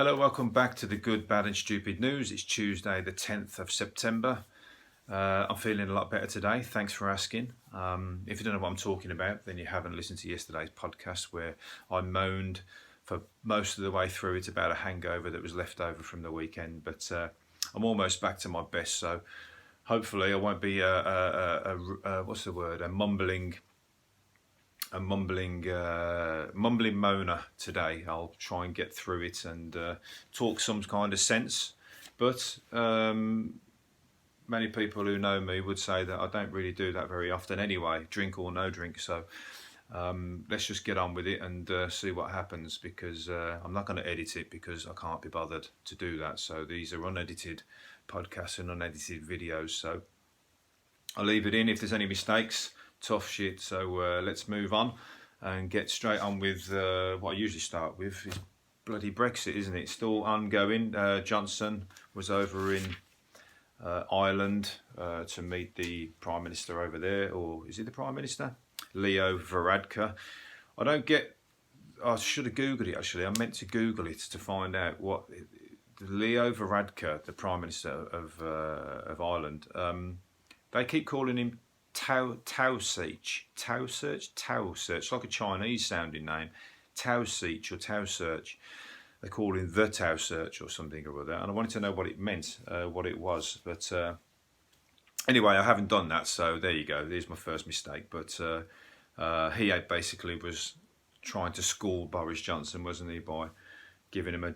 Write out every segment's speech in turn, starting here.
Hello, welcome back to the Good, Bad and Stupid News. It's Tuesday the 10th of September. I'm feeling a lot better today, thanks for asking. If you don't know what I'm talking about, then you haven't listened to yesterday's podcast where I moaned for most of the way through it about a hangover that was left over from the weekend. But I'm almost back to my best, so hopefully I won't be a mumbling moaner today. I'll try and get through it and talk some kind of sense. But many people who know me would say that I don't really do that very often anyway, drink or no drink. So let's just get on with it and see what happens, because I'm not going to edit it because I can't be bothered to do that. So these are unedited podcasts and unedited videos. So I'll leave it in. If there's any mistakes, tough shit. So let's move on and get straight on with what I usually start with. Is bloody Brexit, isn't it? Still ongoing. Johnson was over in Ireland to meet the Prime Minister over there, or is he the Prime Minister? Leo Varadkar. I should have Googled it actually. I meant to Google it to find out what Leo Varadkar, the Prime Minister of Ireland. They keep calling him Taoiseach, like a Chinese sounding name, Taoiseach or Taoiseach. They call him the Taoiseach or something or other, and I wanted to know what it meant, what it was. But anyway, I haven't done that, so there you go. There's my first mistake. But he basically was trying to school Boris Johnson, wasn't he, by giving him a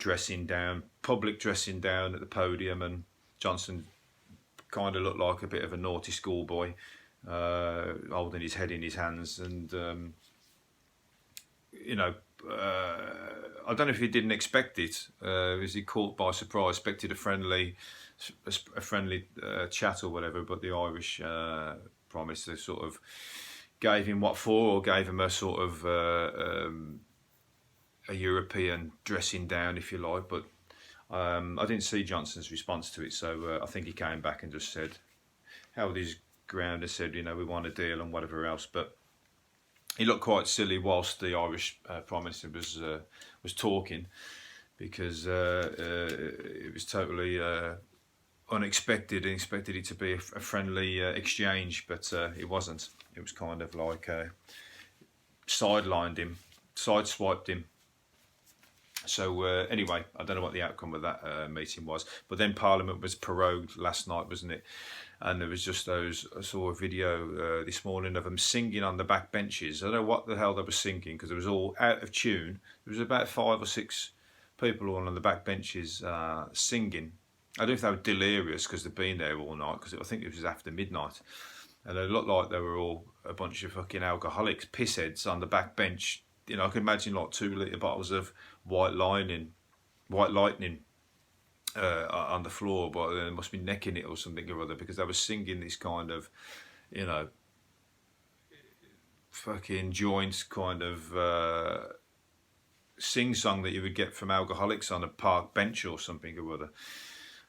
public dressing down at the podium, and Johnson kind of looked like a bit of a naughty schoolboy, holding his head in his hands, and I don't know if he didn't expect it. Was he caught by surprise? Expected a friendly chat or whatever, but the Irish Prime Minister sort of gave him what for, or gave him a sort of a European dressing down, if you like. But I didn't see Johnson's response to it, so I think he came back and just said, held his ground and said, we want a deal and whatever else. But he looked quite silly whilst the Irish Prime Minister was talking, because it was totally unexpected. He expected it to be a friendly exchange, but it wasn't. It was kind of like sideswiped him. So anyway, I don't know what the outcome of that meeting was. But then Parliament was prorogued last night, wasn't it? And there was just I saw a video this morning of them singing on the back benches. I don't know what the hell they were singing, because it was all out of tune. There was about 5 or 6 people all on the back benches singing. I don't know if they were delirious because they'd been there all night, because I think it was after midnight. And they looked like they were all a bunch of fucking alcoholics, pissheads on the back bench. I can imagine like 2-litre bottles of white lightning on the floor, but they must be necking it or something or other, because they were singing this kind of, fucking joint kind of sing-song that you would get from alcoholics on a park bench or something or other.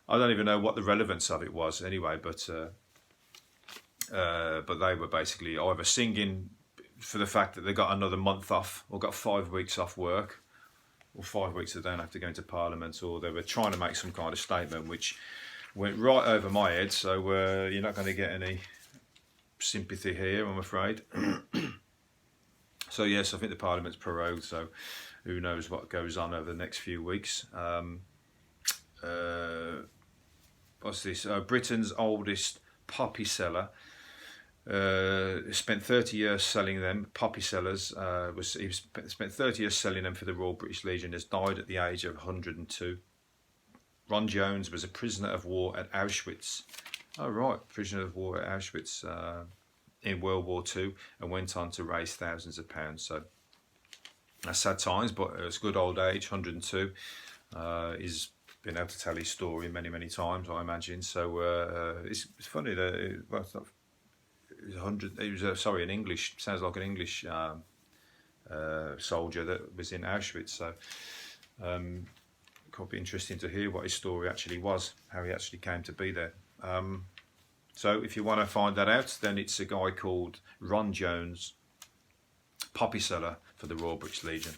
I don't even know what the relevance of it was anyway, but they were basically either singing for the fact that they got another month off, or got 5 weeks off work, or 5 weeks they don't have to go into Parliament, or they were trying to make some kind of statement which went right over my head. So you're not going to get any sympathy here, I'm afraid. So yes, I think the Parliament's prorogued, so who knows what goes on over the next few weeks. What's this? Britain's oldest poppy seller spent 30 years selling them. Poppy sellers spent 30 years selling them for the Royal British Legion. Has died at the age of 102. Ron Jones was a prisoner of war at Auschwitz. Oh right, prisoner of war at Auschwitz in World War II, and went on to raise thousands of pounds. So that's sad times, but it's good old age, 102. He's been able to tell his story many times, I imagine. So it's funny that it's not. It was an English, sounds like an English soldier that was in Auschwitz. So it could be interesting to hear what his story actually was, how he actually came to be there. So if you want to find that out, then it's a guy called Ron Jones, poppy seller for the Royal British Legion.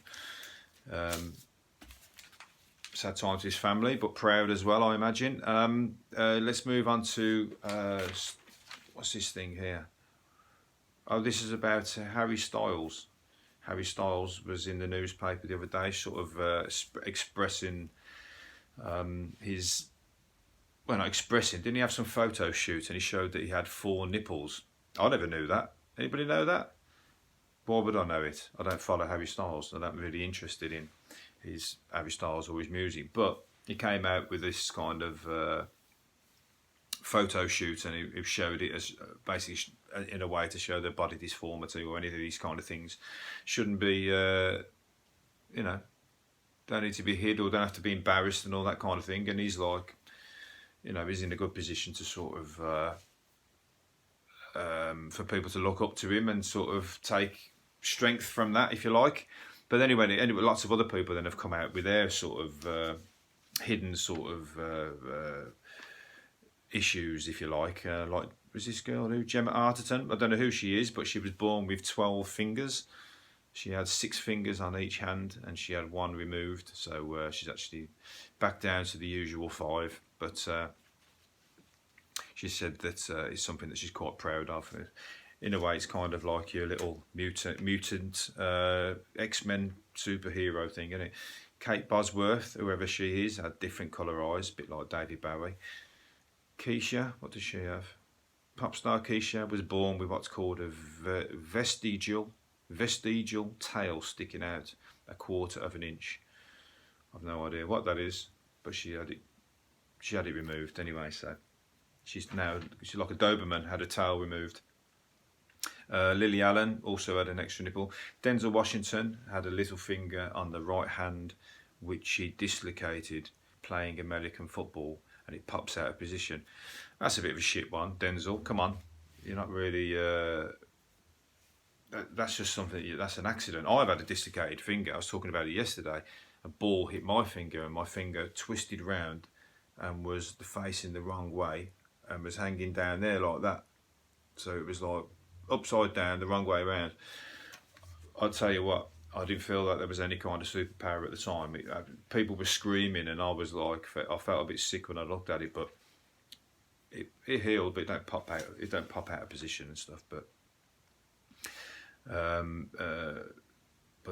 sad time to his family, but proud as well, I imagine. Let's move on to what's this thing here? Oh, this is about Harry Styles. Harry Styles was in the newspaper the other day, sort of expressing his. Well, not expressing. Didn't he have some photo shoots and he showed that he had 4 nipples? I never knew that. Anybody know that? Why would I know it? I don't follow Harry Styles. I'm not really interested in his Harry Styles or his music. But he came out with this kind of photo shoot, and he showed it as basically in a way to show the body deformity or any of these kind of things shouldn't be, you know, don't need to be hid or don't have to be embarrassed and all that kind of thing. And he's like, you know, he's in a good position to sort of for people to look up to him and sort of take strength from that, if you like. But anyway, lots of other people then have come out with their sort of hidden sort of issues, if you like. Like, was this girl who, Gemma Arterton? I don't know who she is, but she was born with 12 fingers. She had 6 fingers on each hand, and she had 1 removed. So she's actually back down to the usual 5. But she said that it's something that she's quite proud of. In a way, it's kind of like your little mutant X-Men superhero thing, isn't it? Kate Bosworth, whoever she is, had different colour eyes, a bit like David Bowie. Keisha, what does she have? Pop star Keisha was born with what's called a vestigial tail sticking out 1/4 of an inch. I've no idea what that is, but she had it removed anyway. So she's like a Doberman, had a tail removed. Lily Allen also had an extra nipple. Denzel Washington had a little finger on the right hand, which he dislocated playing American football, and it pops out of position. That's a bit of a shit one, Denzel. Come on, you're not really. That's just something. That's an accident. I've had a dislocated finger. I was talking about it yesterday. A ball hit my finger, and my finger twisted round, and was facing the wrong way, and was hanging down there like that. So it was like upside down, the wrong way around. I'll tell you what, I didn't feel like there was any kind of superpower at the time. People were screaming, and I was like, I felt a bit sick when I looked at it, but it healed, but it don't pop out of position and stuff. But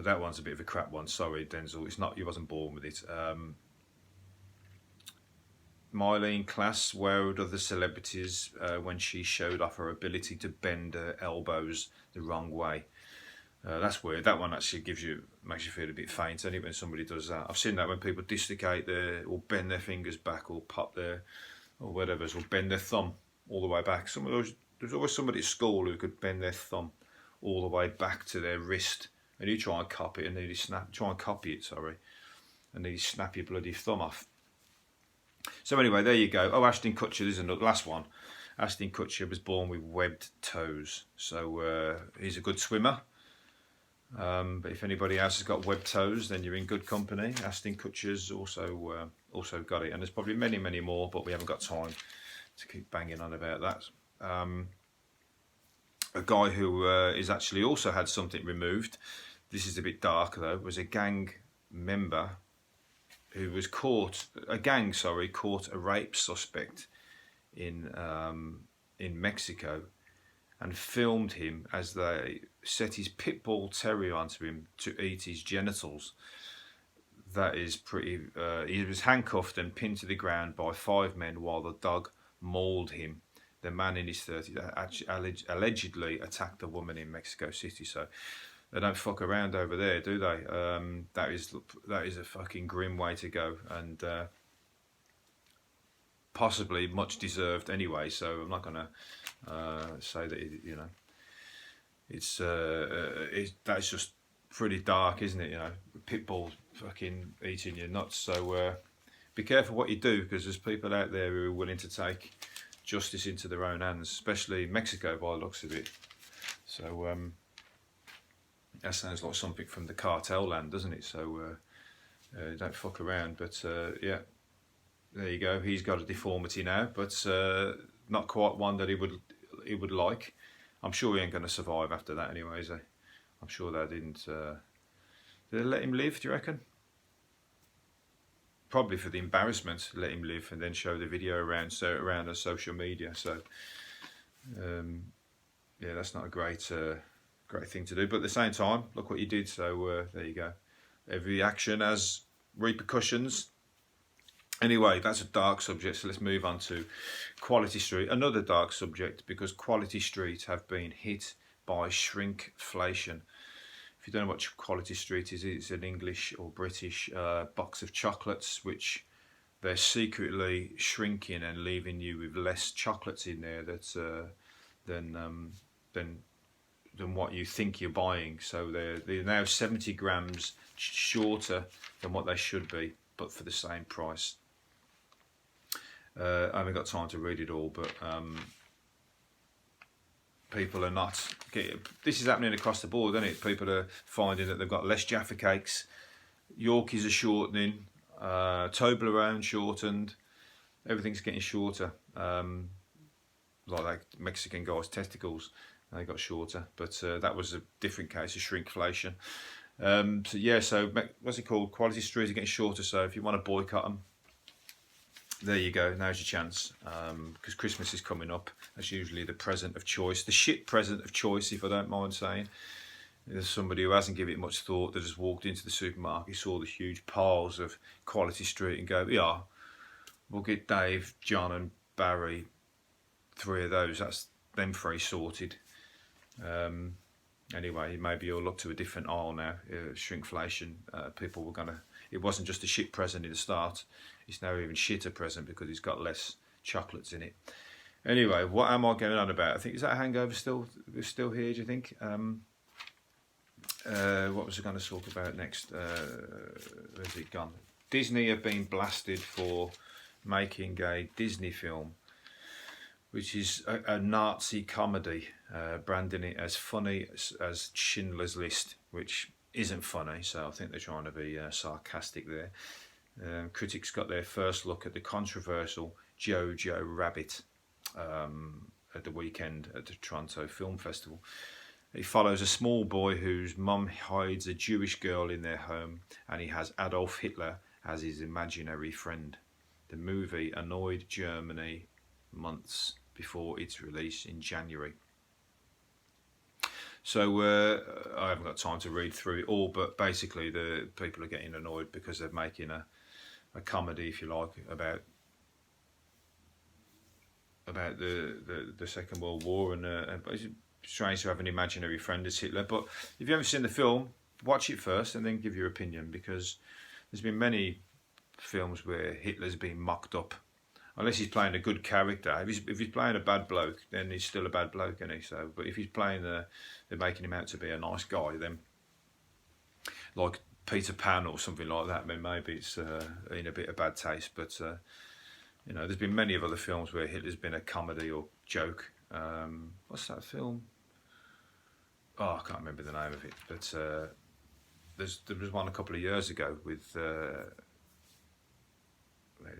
that one's a bit of a crap one. Sorry, Denzel. It's not. You wasn't born with it. Mylene Klass wowed other celebrities when she showed off her ability to bend her elbows the wrong way. That's weird. That one actually makes you feel a bit faint, only when somebody does that. I've seen that when people dislocate or bend their fingers back, or pop their, or whatever, or bend their thumb all the way back. There's always somebody at school who could bend their thumb all the way back to their wrist, and you try and copy it, and then you and then you snap your bloody thumb off. So anyway, there you go. Oh, Ashton Kutcher, this is the last one. Ashton Kutcher was born with webbed toes, so he's a good swimmer. But if anybody else has got webbed toes, then you're in good company. Ashton Kutcher's also got it, and there's probably many, many more, but we haven't got time to keep banging on about that. A guy who is actually also had something removed. This is a bit dark though. Was a gang member who was caught a rape suspect in Mexico, and filmed him as they set his pit bull terrier onto him to eat his genitals. That is pretty. He was handcuffed and pinned to the ground by 5 men while the dog mauled him. The man in his 30s allegedly attacked a woman in Mexico City. So they don't fuck around over there, do they? That is a fucking grim way to go, and possibly much deserved anyway. So I'm not gonna say that that's just pretty dark, isn't it? Pitbull fucking eating your nuts. So be careful what you do, because there's people out there who are willing to take justice into their own hands, especially Mexico by the looks of it. So that sounds like something from the cartel land, doesn't it? So don't fuck around. But yeah, there you go. He's got a deformity now, but not quite one that he would like. I'm sure he ain't going to survive after that anyway, is he? I'm sure they didn't. Did they let him live, do you reckon? probably for the embarrassment, let him live and then show the video around around on social media. So yeah, that's not a great great thing to do. But at the same time, look what you did. So there you go. Every action has repercussions. Anyway, that's a dark subject, so let's move on to Quality Street. Another dark subject, because Quality Street have been hit by shrinkflation. If you don't know what Quality Street is, it's an English or British box of chocolates, which they're secretly shrinking and leaving you with less chocolates in there than what you think you're buying. So they're now 70 grams shorter than what they should be, but for the same price. I haven't got time to read it all, but people are not getting, this is happening across the board, isn't it? People are finding that they've got less Jaffa cakes, Yorkies are shortening, Toblerone shortened, everything's getting shorter. Like Mexican guys' testicles, they got shorter, but that was a different case of shrinkflation. So yeah, so what's it called? Quality Street are getting shorter, so if you want to boycott them, there you go, now's your chance, because Christmas is coming up. That's usually the present of choice, the shit present of choice, if I don't mind saying. There's somebody who hasn't given it much thought, that just walked into the supermarket, saw the huge piles of Quality Street and go, yeah, we'll get Dave, John and Barry 3 of those, that's them 3 sorted. Anyway, maybe you'll look to a different aisle now. Shrinkflation, people were gonna, it wasn't just a shit present in the start, it's now even shitter present because it's got less chocolates in it. Anyway, what am I going on about? I think, is that a hangover still here, do you think? What was I going to talk about next? Where's it gone? Disney have been blasted for making a Disney film, which is a Nazi comedy, branding it as funny as Schindler's List, which isn't funny, so I think they're trying to be sarcastic there. Critics got their first look at the controversial Jojo Rabbit at the weekend at the Toronto Film Festival. It follows a small boy whose mum hides a Jewish girl in their home, and he has Adolf Hitler as his imaginary friend. The movie annoyed Germany months before its release in January. So I haven't got time to read through it all, but basically the people are getting annoyed because they're making a comedy, if you like, about the Second World War, and it's strange to have an imaginary friend as Hitler. But if you haven't seen the film, watch it first and then give your opinion, because there's been many films where Hitler's been mocked up, unless he's playing a good character. If he's playing a bad bloke, then he's still a bad bloke, isn't he? So, but if he's playing they're making him out to be a nice guy, then like Peter Pan or something like that, then maybe it's in a bit of bad taste. But you know, there's been many of other films where Hitler's been a comedy or joke. What's that film? Oh, I can't remember the name of it. But there was one a couple of years ago with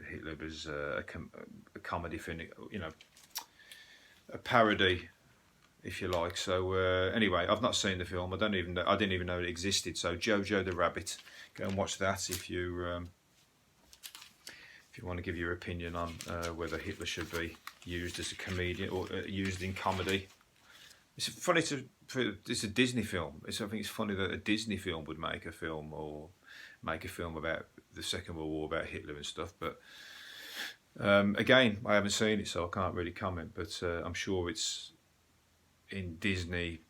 Hitler was a comedy thing, you know, a parody, if you like. So anyway, I've not seen the film. I didn't even know it existed. So Jojo the Rabbit, go and watch that if you want to give your opinion on whether Hitler should be used as a comedian or used in comedy. It's funny it's a Disney film. I think it's funny that a Disney film would make a film about the Second World War, about Hitler and stuff. But again, I haven't seen it, so I can't really comment. But I'm sure it's in Disney,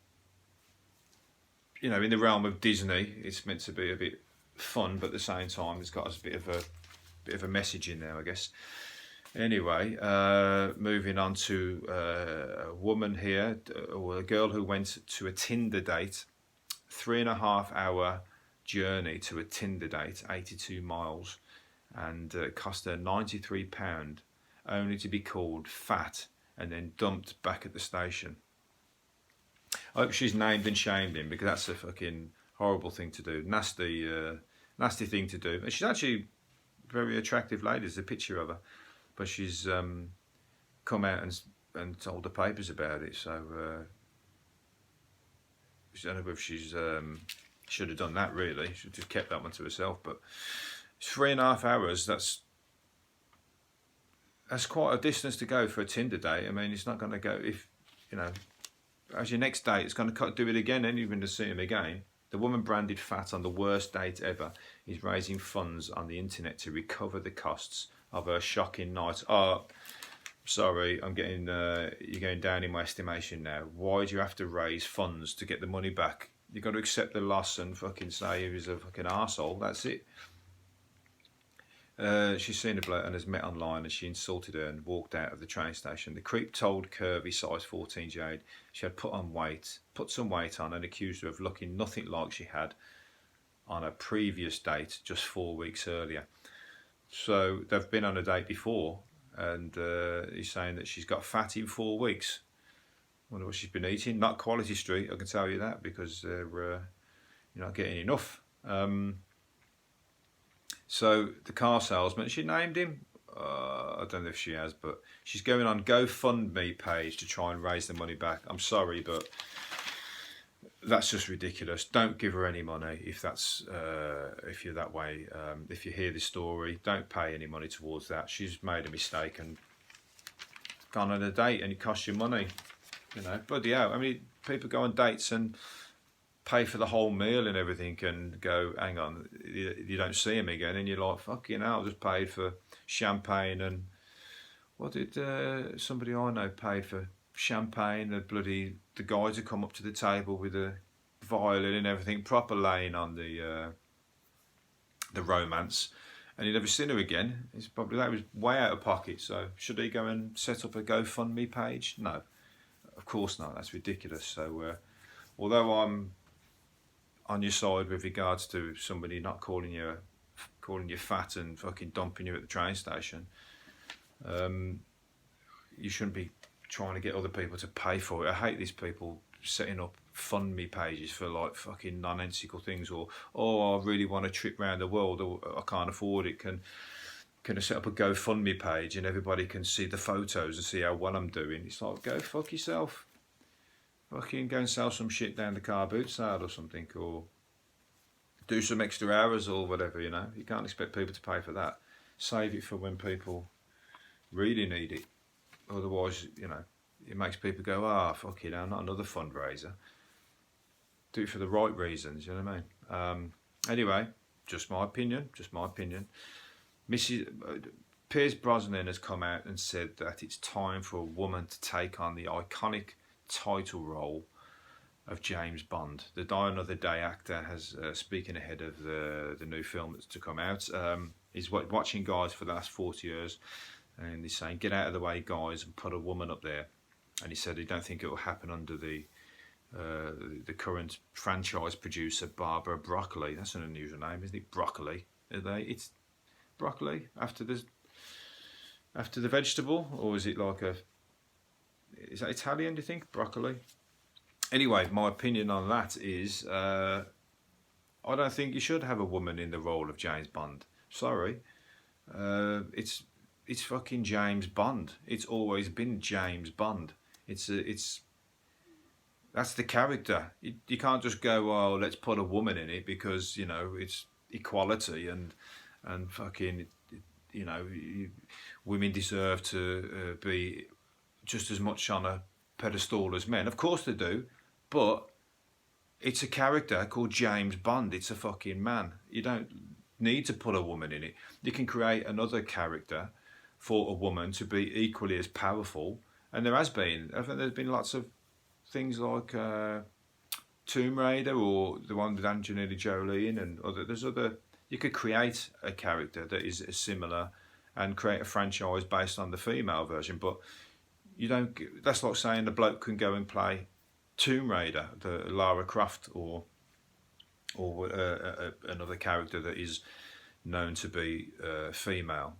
you know, in the realm of Disney. It's meant to be a bit fun, but at the same time, it's got a bit of a message in there, I guess. Anyway, moving on to a woman here, or a girl who went to a Tinder date, 3.5 hour journey to a Tinder date, 82 miles, and cost her £93, only to be called fat and then dumped back at the station. I hope she's named and shamed him, because that's a fucking horrible thing to do, nasty thing to do. And she's actually a very attractive lady. There's a picture of her, but she's come out and told the papers about it. So I don't know if she's should have done that, really. Should have kept that one to herself. But It's 3.5 hours. That's quite a distance to go for a Tinder date. I mean, it's not going to go if you know. As your next date, it's going to do it again, and you're going to see him again. The woman branded fat on the worst date ever is raising funds on the internet to recover the costs of her shocking night. Oh, sorry, I'm getting you're going down in my estimation now. Why do you have to raise funds to get the money back? You've got to accept the loss and fucking say he was a fucking arsehole. That's it. She's seen a bloke and has met online, and she insulted her and walked out of the train station. The creep told curvy size 14 Jade she had put some weight on, and accused her of looking nothing like she had on a previous date just 4 weeks earlier. So they've been on a date before, and he's saying that she's got fat in 4 weeks. Wonder what she's been eating. Not Quality Street, I can tell you that, because you're not getting enough. So the car salesman, she named him. I don't know if she has, but she's going on GoFundMe page to try and raise the money back. I'm sorry, but that's just ridiculous. Don't give her any money if you're that way. If you hear this story, don't pay any money towards that. She's made a mistake and gone on a date, and it costs you money. You know, bloody hell. I mean, people go on dates and pay for the whole meal and everything, and go, hang on, you don't see him again, and you're like, fucking hell, I just paid for champagne. And what did somebody I know paid for champagne? The guys who come up to the table with a violin and everything, proper laying on the romance, and he'd never seen her again. That was way out of pocket. So should he go and set up a GoFundMe page? No, of course not. That's ridiculous. So although I'm on your side with regards to somebody not calling you fat and fucking dumping you at the train station, you shouldn't be trying to get other people to pay for it. I hate these people setting up fund me pages for like fucking nonsensical things, or I really want a trip around the world, or I can't afford it. Can I set up a GoFundMe page and everybody can see the photos and see how well I'm doing? It's like, go fuck yourself. Fucking go and sell some shit down the car boot sale or something, or do some extra hours or whatever, you know. You can't expect people to pay for that. Save it for when people really need it. Otherwise, you know, it makes people go, fucking hell, not another fundraiser. Do it for the right reasons, you know what I mean? Anyway, just my opinion. Pierce Brosnan has come out and said that it's time for a woman to take on the iconic title role of James Bond. The Die Another Day actor has, speaking ahead of the new film that's to come out, he's watching guys for the last 40 years, and he's saying, get out of the way, guys, and put a woman up there. And he said he don't think it will happen under the current franchise producer, Barbara Broccoli. That's an unusual name, isn't it? Broccoli. It's broccoli after the vegetable, or is it like is that Italian, do you think? Broccoli? Anyway, my opinion on that is I don't think you should have a woman in the role of James Bond. Sorry. It's fucking James Bond. It's always been James Bond. That's the character. You can't just go, let's put a woman in it because, you know, it's equality and fucking, you know, women deserve to be just as much on a pedestal as men. Of course they do, but it's a character called James Bond. It's a fucking man. You don't need to put a woman in it. You can create another character for a woman to be equally as powerful, and there has been. I think there's been lots of things like Tomb Raider, or the one with Angelina Jolie in, and there's other. You could create a character that is similar and create a franchise based on the female version, but you don't. That's like saying the bloke can go and play Tomb Raider, the Lara Croft, or another character that is known to be female.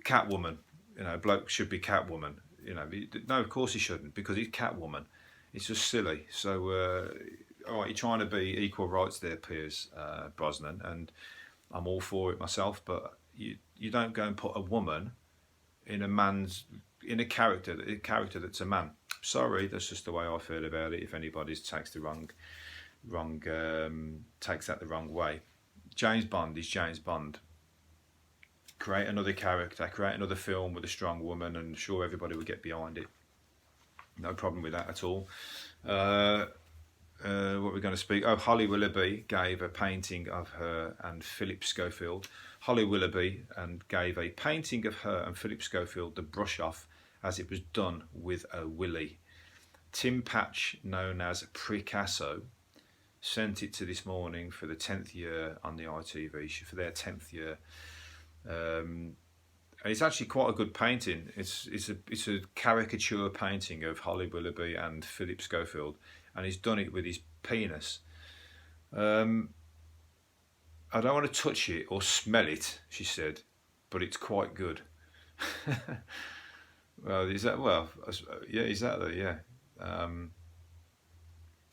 Catwoman, you know, bloke should be Catwoman. You know, no, of course he shouldn't, because he's Catwoman. It's just silly. So, all right, you're trying to be equal rights there, Pierce Brosnan, and I'm all for it myself. But you don't go and put a woman in a character that's a man. Sorry, that's just the way I feel about it. If anybody's takes that the wrong way, James Bond is James Bond. create another character, create another film with a strong woman, and sure, everybody would get behind it. No problem with that at all. What we're going to speak. Oh, Holly Willoughby gave a painting of her and Philip Schofield. Holly Willoughby and gave a painting of her and Philip Schofield the brush off as it was done with a willy. Tim Patch, known as Picasso, sent it to This Morning for the 10th year on the ITV, for their 10th year. And it's actually quite a good painting. It's a caricature painting of Holly Willoughby and Philip Schofield, and he's done it with his penis. I don't want to touch it or smell it, she said, but it's quite good. Well, yeah, exactly, yeah. I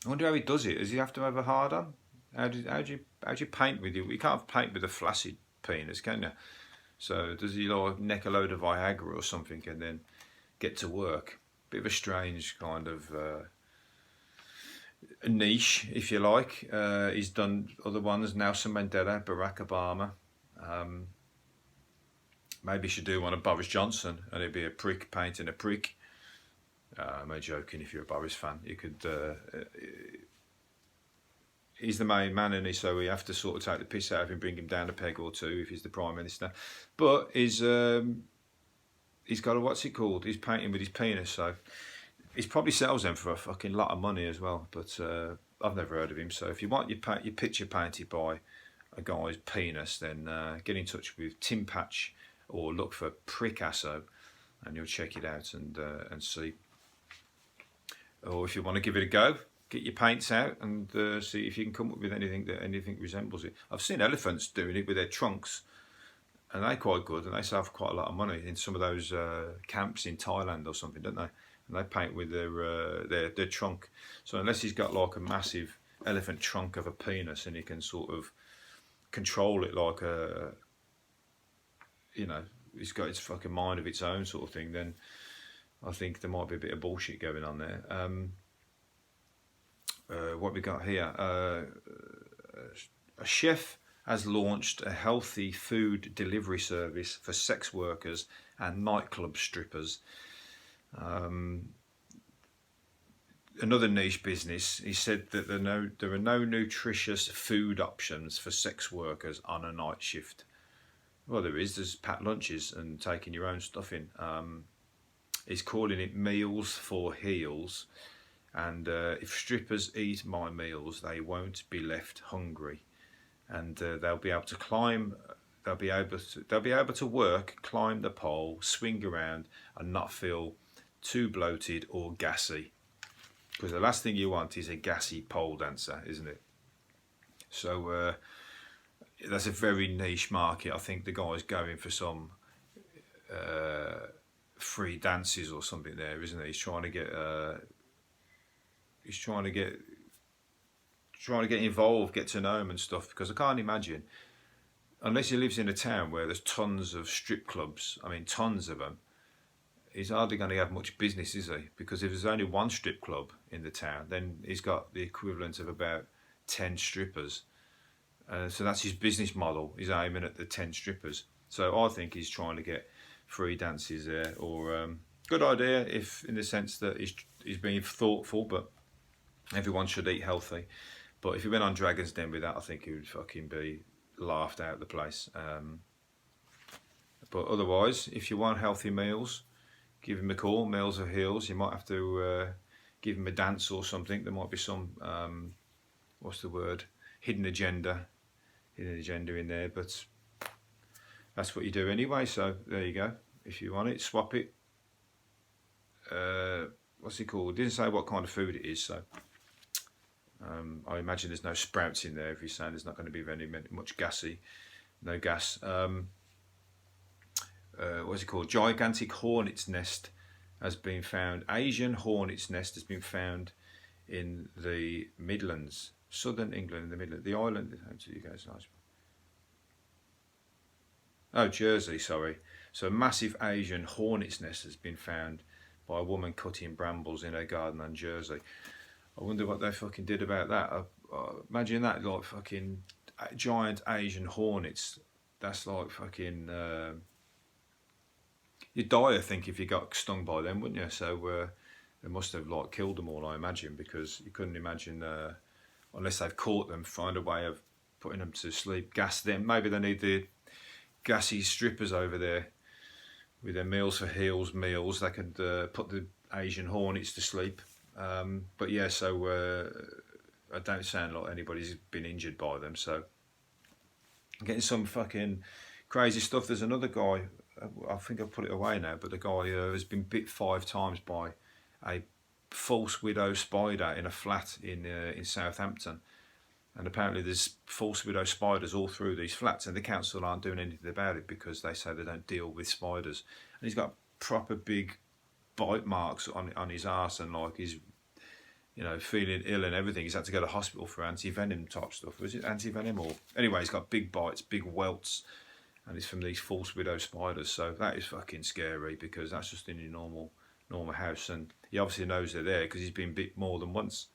wonder how he does it. Does he have to have a hard on? How do you paint with it? You can't paint with a flaccid penis, can you? So does he like neck a load of Viagra or something and then get to work? Bit of a strange kind of niche, if you like. He's done other ones: Nelson Mandela, Barack Obama. Maybe he should do one of Boris Johnson, and it'd be a prick painting a prick. I'm only joking. If you're a Boris fan, you could. He's the main man, and so we have to sort of take the piss out of him, bring him down a peg or two if he's the Prime Minister. But he's got a, what's it called? He's painting with his penis, so he probably sells them for a fucking lot of money as well. But I've never heard of him. So if you want your picture painted by a guy's penis, then get in touch with Tim Patch or look for Picasso, and you'll check it out and see. Or if you want to give it a go, get your paints out and see if you can come up with anything that resembles it. I've seen elephants doing it with their trunks, and they're quite good, and they sell for quite a lot of money in some of those camps in Thailand or something, don't they? And they paint with their trunk. So unless he's got like a massive elephant trunk of a penis and he can sort of control it like a, it's got its fucking mind of its own sort of thing, then I think there might be a bit of bullshit going on there. What we got here? A chef has launched a healthy food delivery service for sex workers and nightclub strippers. Another niche business. He said that there are no nutritious food options for sex workers on a night shift. Well, there's packed lunches and taking your own stuff in. He's calling it meals for heels. And if strippers eat my meals, they won't be left hungry, and they'll be able to climb. They'll be able to work, climb the pole, swing around, and not feel too bloated or gassy. Because the last thing you want is a gassy pole dancer, isn't it? So that's a very niche market. I think the guy's going for some free dances or something there, isn't he? He's trying to get. He's trying to get involved, get to know him and stuff, because I can't imagine, unless he lives in a town where there's tons of strip clubs, I mean tons of them, he's hardly going to have much business, is he? Because if there's only one strip club in the town, then he's got the equivalent of about 10 strippers. So that's his business model. He's aiming at the 10 strippers. So I think he's trying to get free dances there, or good idea if in the sense that he's being thoughtful, but everyone should eat healthy. But if he went on Dragon's Den with that, I think he would fucking be laughed out of the place. But otherwise, if you want healthy meals, give him a call. Meals or Heels. You might have to give him a dance or something. There might be some hidden agenda in there. But that's what you do anyway. So there you go. If you want it, swap it. What's it called? Didn't say what kind of food it is, so I imagine there's no sprouts in there. If he's saying there's not going to be very much gassy, no gas. What's it called? Gigantic hornet's nest has been found. Asian hornet's nest has been found in the Midlands, southern England, in the Midlands. The island. You guys, oh, Jersey. Sorry. So a massive Asian hornet's nest has been found by a woman cutting brambles in her garden on Jersey. I wonder what they fucking did about that. Imagine that, like fucking giant Asian hornets that's like fucking. You'd die, I think, if you got stung by them, wouldn't you? So they must have like killed them all, I imagine, because you couldn't imagine unless they've caught them, find a way of putting them to sleep, gas them. Maybe they need the gassy strippers over there with their meals for heels meals. They could put the Asian hornets to sleep. But yeah, so I don't sound like anybody's been injured by them. So getting some fucking crazy stuff. There's another guy, I think I've put it away now, but the guy has been bit 5 times by a false widow spider in a flat in Southampton. And apparently there's false widow spiders all through these flats, and the council aren't doing anything about it because they say they don't deal with spiders. And he's got proper big bite marks on his arse, and like he's, you know, feeling ill and everything. He's had to go to hospital for anti-venom type stuff. Was it anti-venom or... Anyway, he's got big bites, big welts, and it's from these false widow spiders. So that is fucking scary, because that's just in your normal house, and he obviously knows they're there because he's been bit more than once.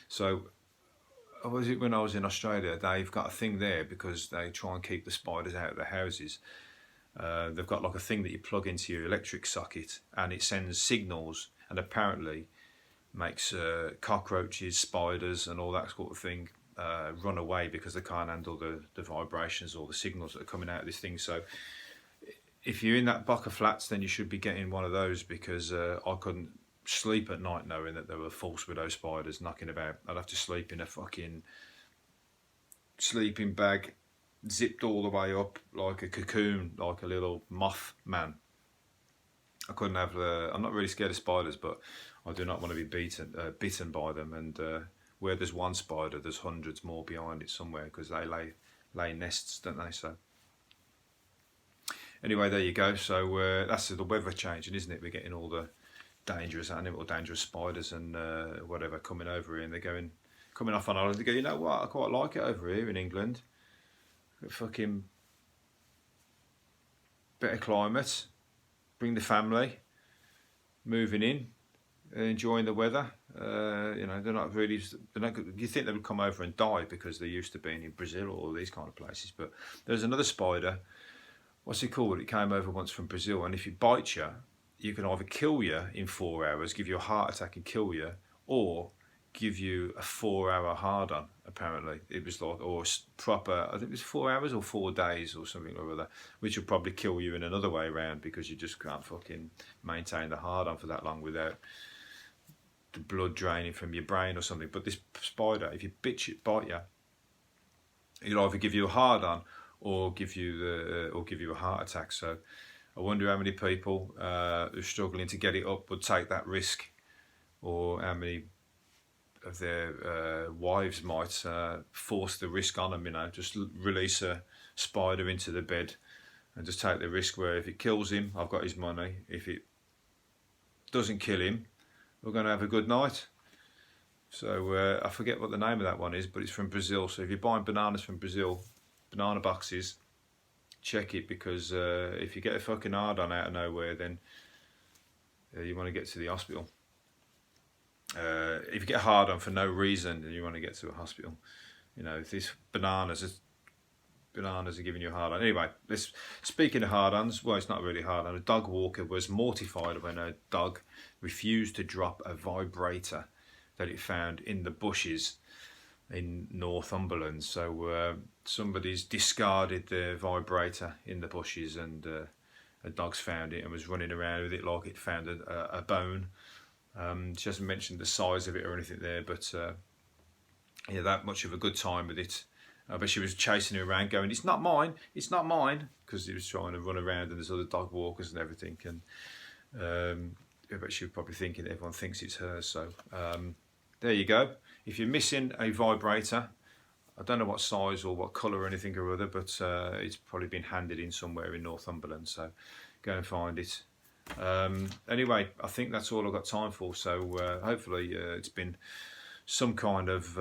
So was it when I was in Australia, they've got a thing there because they try and keep the spiders out of the houses. They've got like a thing that you plug into your electric socket, and it sends signals, and apparently makes cockroaches, spiders and all that sort of thing run away because they can't handle the vibrations or the signals that are coming out of this thing. So if you're in that block of flats, then you should be getting one of those, because I couldn't sleep at night knowing that there were false widow spiders knocking about. I'd have to sleep in a fucking sleeping bag, zipped all the way up like a cocoon, like a little moth man. I couldn't have. I'm not really scared of spiders, but I do not want to be bitten by them. And where there's one spider, there's hundreds more behind it somewhere, because they lay nests, don't they? So anyway, there you go. So that's the weather changing, isn't it? We're getting all the dangerous spiders and whatever coming over here, and they're coming off on holiday. They go, you know what? I quite like it over here in England. Fucking better climate. Bring the family, moving in, enjoying the weather. You know, they're not really. You think they would come over and die because they're used to being in Brazil or all these kind of places. But there's another spider. What's it called? It came over once from Brazil, and if it bites you, you can either kill you in 4 hours, give you a heart attack and kill you, or give you a 4-hour hard on. Apparently it was like, or proper, I think it was 4 hours or 4 days or something or other, which will probably kill you in another way around, because you just can't fucking maintain the hard on for that long without the blood draining from your brain or something. But this spider, if you bite you, it'll either give you a hard on or give you a heart attack. So I wonder how many people who are struggling to get it up would take that risk, or how many of their wives might force the risk on them. You know, just release a spider into the bed and just take the risk, where if it kills him, I've got his money. If it doesn't kill him, we're going to have a good night. So I forget what the name of that one is, but it's from Brazil. So if you're buying bananas from Brazil, banana boxes, check it, because if you get a fucking hard on out of nowhere, then you want to get to the hospital. If you get hard on for no reason, then you want to get to a hospital. You know, if these bananas are giving you a hard on. Anyway, speaking of hard ons, well, it's not really hard on. A dog walker was mortified when a dog refused to drop a vibrator that it found in the bushes in Northumberland. So somebody's discarded the vibrator in the bushes, and a dog's found it and was running around with it like it found a bone. She hasn't mentioned the size of it or anything there, but yeah, that much of a good time with it. But she was chasing it around going, it's not mine, because he was trying to run around and there's other dog walkers and everything. And but she was probably thinking that everyone thinks it's hers. So there you go. If you're missing a vibrator, I don't know what size or what colour or anything or other, but it's probably been handed in somewhere in Northumberland, so go and find it. Anyway, I think that's all I've got time for, so hopefully it's been some kind of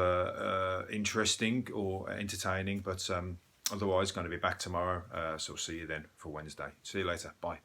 interesting or entertaining, but otherwise going to be back tomorrow, so I'll see you then for Wednesday. See you later, bye.